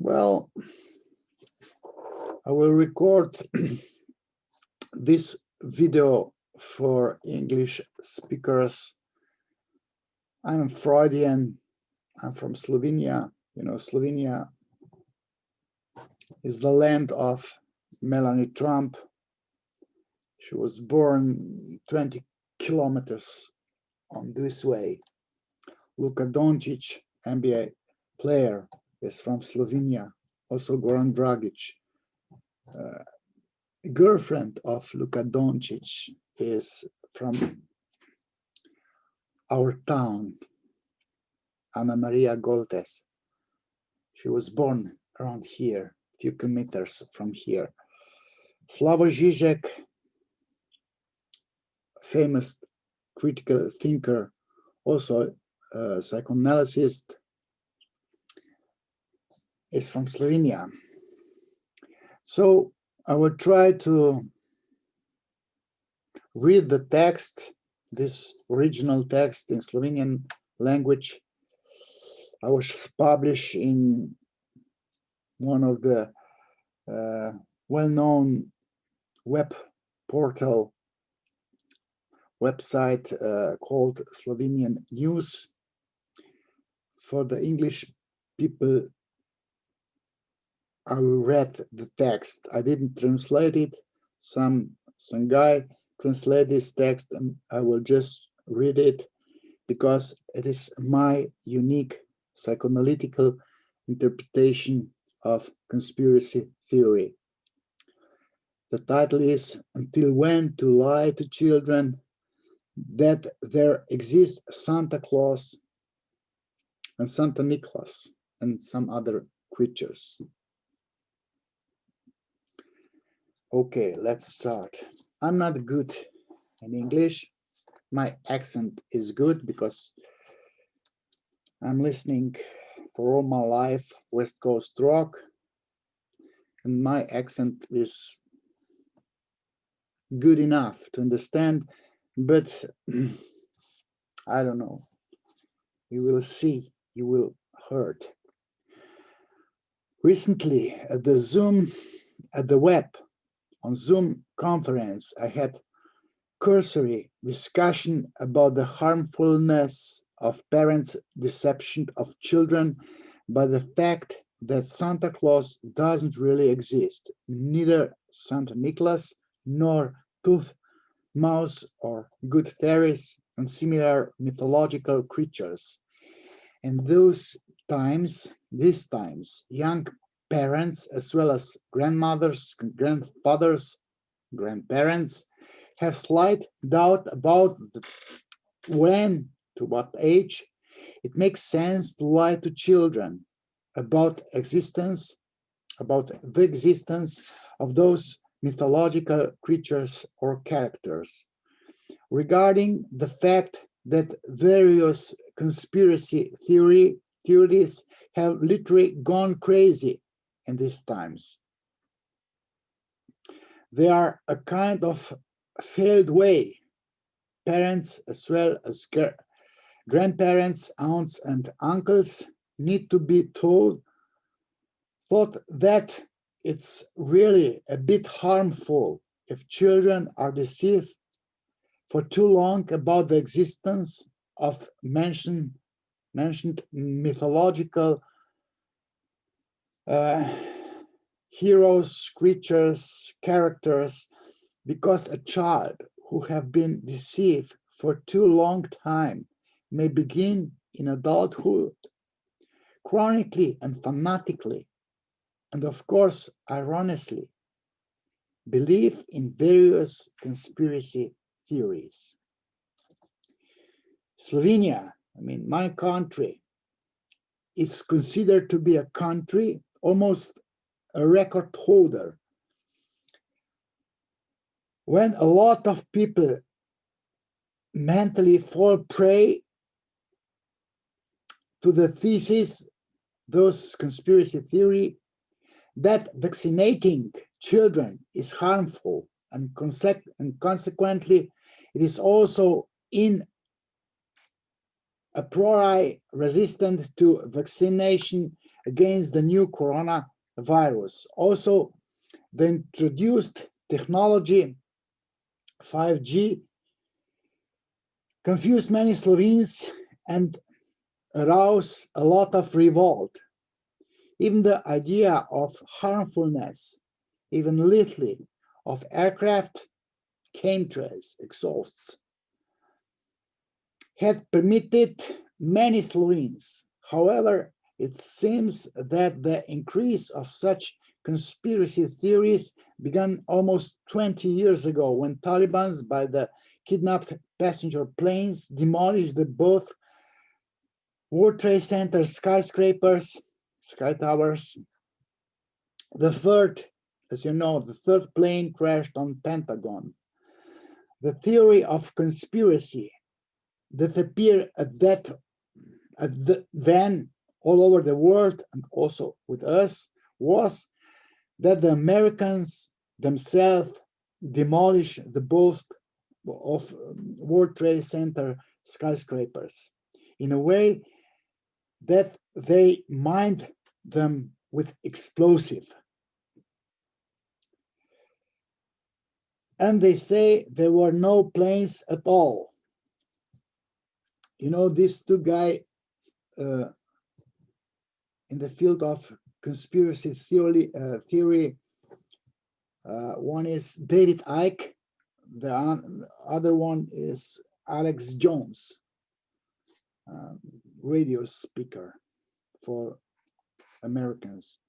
Well, I will record this video for English speakers. I'm Freudian. I'm from Slovenia. You know, Slovenia is the land of Melanie Trump. She was born 20 kilometers on this way. Luka Doncic, NBA player, is from Slovenia. Also Goran Dragic, girlfriend of Luka Doncic, is from our town, Anna Maria Goltes. She was born around here, a few kilometers from here. Slavoj Žižek, famous critical thinker, also a psychoanalyst, is from Slovenia. So I will try to read the text, this original text in Slovenian language. I was published in one of the well-known web portal website called Slovenian News. For the English people, I will read the text. I didn't translate it. Some guy translate this text, and I will just read it because it is my unique psychoanalytical interpretation of conspiracy theory. The title is "Until When to Lie to Children That There Exists Santa Claus and Santa Nicholas and some other creatures." Okay, let's start. I'm not good in English. My accent is good because I'm listening for all my life West Coast rock, and my accent is good enough to understand, but I don't know. You will see, you will hear. Recently at the web, on Zoom conference, I had cursory discussion about the harmfulness of parents' deception of children by the fact that Santa Claus doesn't really exist, neither Santa Nicholas nor Tooth Mouse or good fairies and similar mythological creatures. And these times, young parents as well as grandmothers, grandfathers, grandparents have slight doubt about when, to what age, it makes sense to lie to children about the existence of those mythological creatures or characters. Regarding the fact that various conspiracy theories have literally gone crazy in these times. They are a kind of failed way. Parents as well as grandparents, aunts and uncles need to be thought that it's really a bit harmful if children are deceived for too long about the existence of mentioned mythological heroes, creatures, characters, because a child who have been deceived for too long time may begin in adulthood chronically and fanatically, and of course ironically, believe in various conspiracy theories. Slovenia, my country, is considered to be a country, almost a record holder, when a lot of people mentally fall prey to the thesis, those conspiracy theory, that vaccinating children is harmful, and consequently it is also a priori resistant to vaccination against the new coronavirus. Also, the introduced technology 5G confused many Slovenes and aroused a lot of revolt. Even the idea of harmfulness, even little, of aircraft chemtrails, exhausts, had permitted many Slovenes. However, it seems that the increase of such conspiracy theories began almost 20 years ago when Taliban, by the kidnapped passenger planes, demolished the both World Trade Center skyscrapers, sky towers. The third, as you know, the third plane crashed on Pentagon. The theory of conspiracy that appeared then all over the world and also with us was that the Americans themselves demolished the both of World Trade Center skyscrapers in a way that they mined them with explosive. And they say there were no planes at all. You know, these two guys in the field of conspiracy theory, one is David Icke, the other one is Alex Jones, radio speaker for Americans.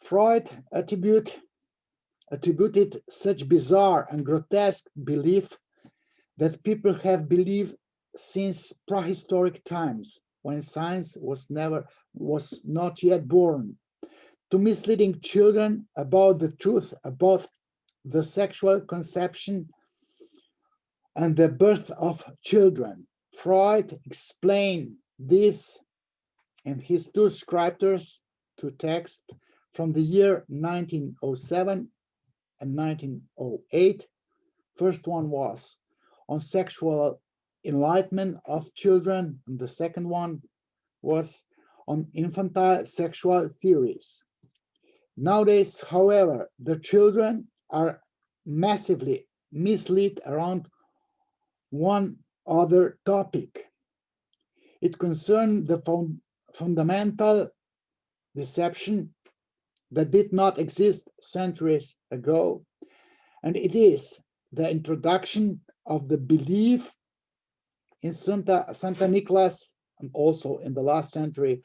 Freud attributed such bizarre and grotesque belief that people have believed since prehistoric times, when science was not yet born, to misleading children about the truth about the sexual conception and the birth of children. Freud explained this in his two scriptures to text from the year 1907 and 1908. First one was on sexual enlightenment of children, and the second one was on infantile sexual theories. Nowadays, however, the children are massively misled around one other topic. It concerns the fundamental deception that did not exist centuries ago, and it is the introduction of the belief in Santa Nicholas, and also in the last century,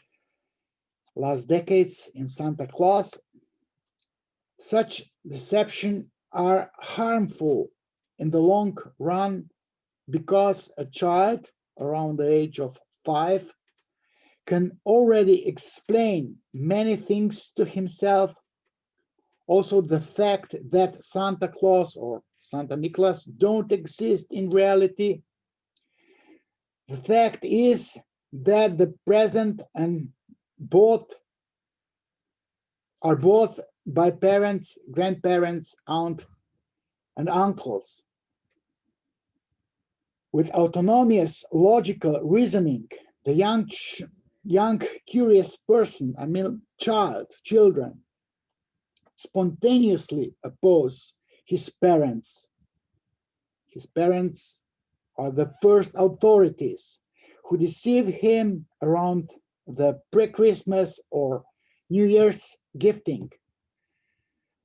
last decades, in Santa Claus. Such deception are harmful in the long run because a child around the age of 5 can already explain many things to himself. Also, the fact that Santa Claus or Santa Nicholas don't exist in reality. The fact is that the present and both are both by parents, grandparents, aunt, and uncles. With autonomous logical reasoning, the young curious person, children, spontaneously oppose his parents. His parents are the first authorities who deceive him around the pre-Christmas or New Year's gifting.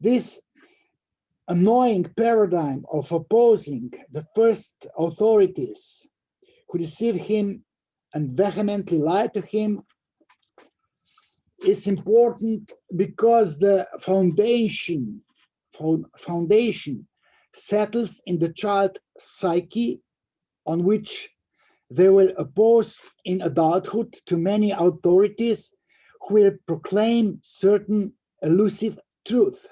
This annoying paradigm of opposing the first authorities who deceive him and vehemently lie to him is important because the foundation settles in the child psyche, on which they will oppose in adulthood to many authorities who will proclaim certain elusive truths.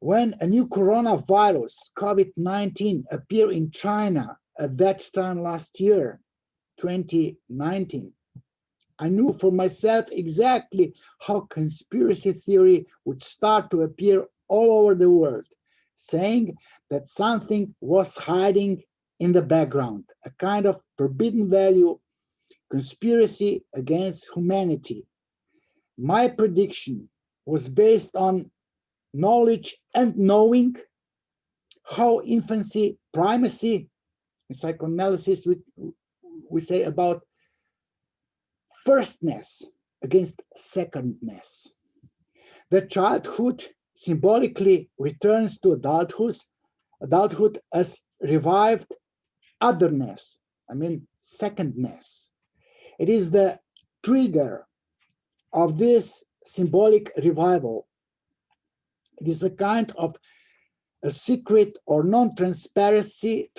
When a new coronavirus, COVID-19, appeared in China at that time last year, 2019, I knew for myself exactly how conspiracy theory would start to appear all over the world, saying that something was hiding in the background, a kind of forbidden value conspiracy against humanity. My prediction was based on knowledge and knowing how infancy, primacy, in psychoanalysis we say about firstness against secondness. The childhood symbolically returns to adulthood as revived otherness, secondness. It is the trigger of this symbolic revival. It is a kind of a secret or non-transparency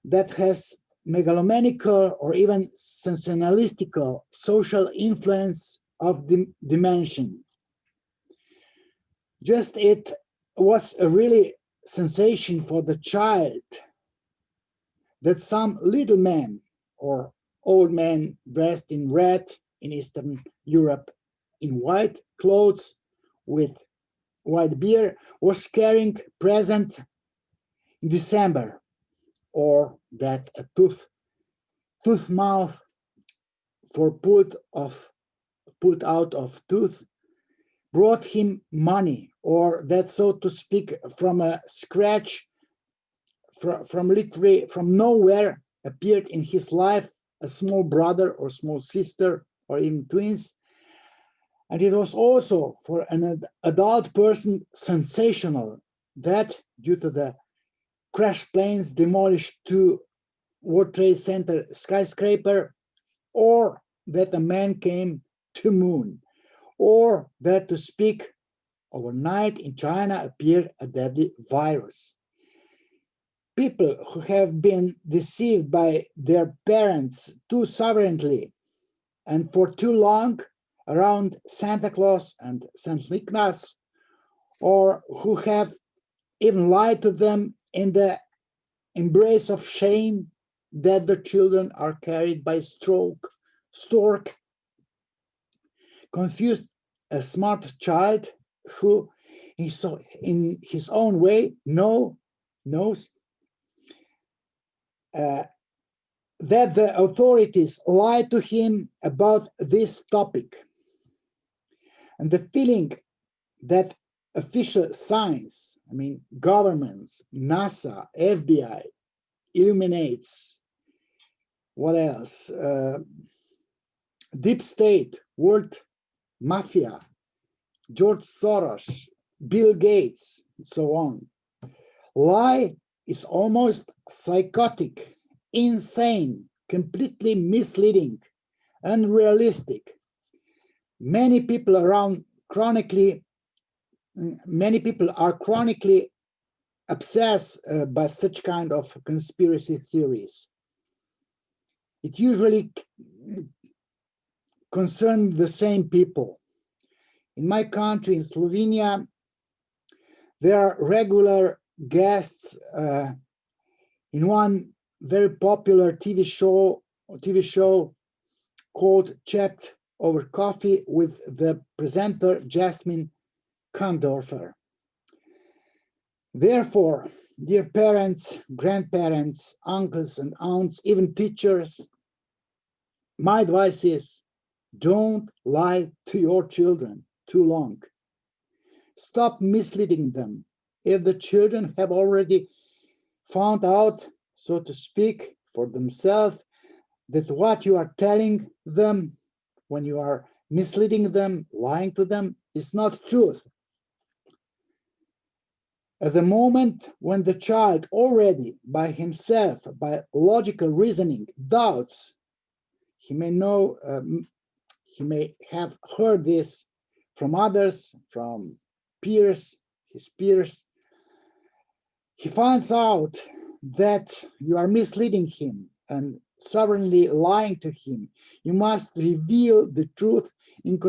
that has megalomaniacal or even sensationalistical social influence of the dimension. Just it was a really sensation for the child that some little man or old man dressed in red in Eastern Europe in white clothes with white beard was carrying present in December, or that a tooth mouth for pulled out of tooth brought him money, or that, so to speak, from a scratch, from literally from nowhere appeared in his life a small brother or small sister or even twins. And it was also for an adult person sensational that due to the crash planes demolished two World Trade Center skyscraper, or that a man came to moon, or that, to speak, overnight in China appeared a deadly virus. People who have been deceived by their parents too sovereignly and for too long around Santa Claus and St. Nicholas, or who have even lied to them in the embrace of shame that their children are carried by stork, confused a smart child who in his own way knows that the authorities lie to him about this topic. And the feeling that official science, governments, NASA, FBI, illuminates, what else? Deep state, world mafia, George Soros, Bill Gates, and so on. Lie is almost psychotic, insane, completely misleading, unrealistic. Many people are chronically obsessed by such kind of conspiracy theories. It usually concerns the same people. In my country, in Slovenia, there are regular guests in one very popular TV show called Chat Over Coffee with the presenter Jasmine Kandorfer. Therefore, dear parents, grandparents, uncles and aunts, even teachers, my advice is don't lie to your children too long. Stop misleading them. If the children have already found out, so to speak, for themselves, that what you are telling them when you are misleading them, lying to them, is not truth. At the moment when the child already by himself, by logical reasoning, doubts, he may know, he may have heard this from others, from peers, his peers. He finds out that you are misleading him and sovereignly lying to him. You must reveal the truth in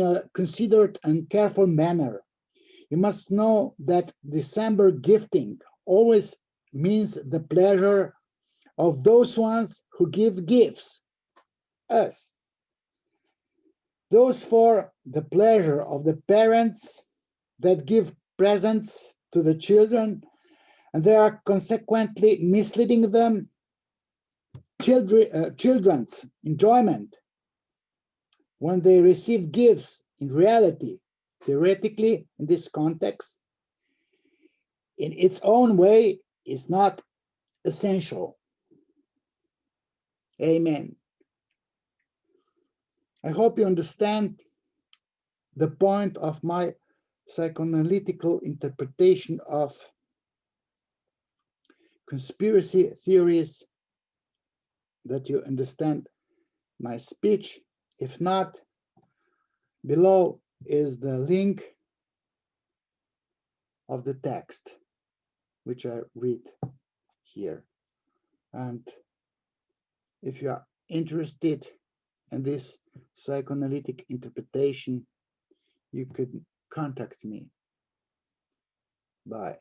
a considered and careful manner. You must know that December gifting always means the pleasure of those ones who give gifts, us. Those for the pleasure of the parents that give presents to the children, and they are consequently misleading them. children's enjoyment when they receive gifts in reality, theoretically, in this context, in its own way, is not essential. Amen. I hope you understand the point of my psychoanalytical interpretation of conspiracy theories, that you understand my speech. If not, below is the link of the text, which I read here. And if you are interested in this psychoanalytic interpretation, you could contact me. Bye.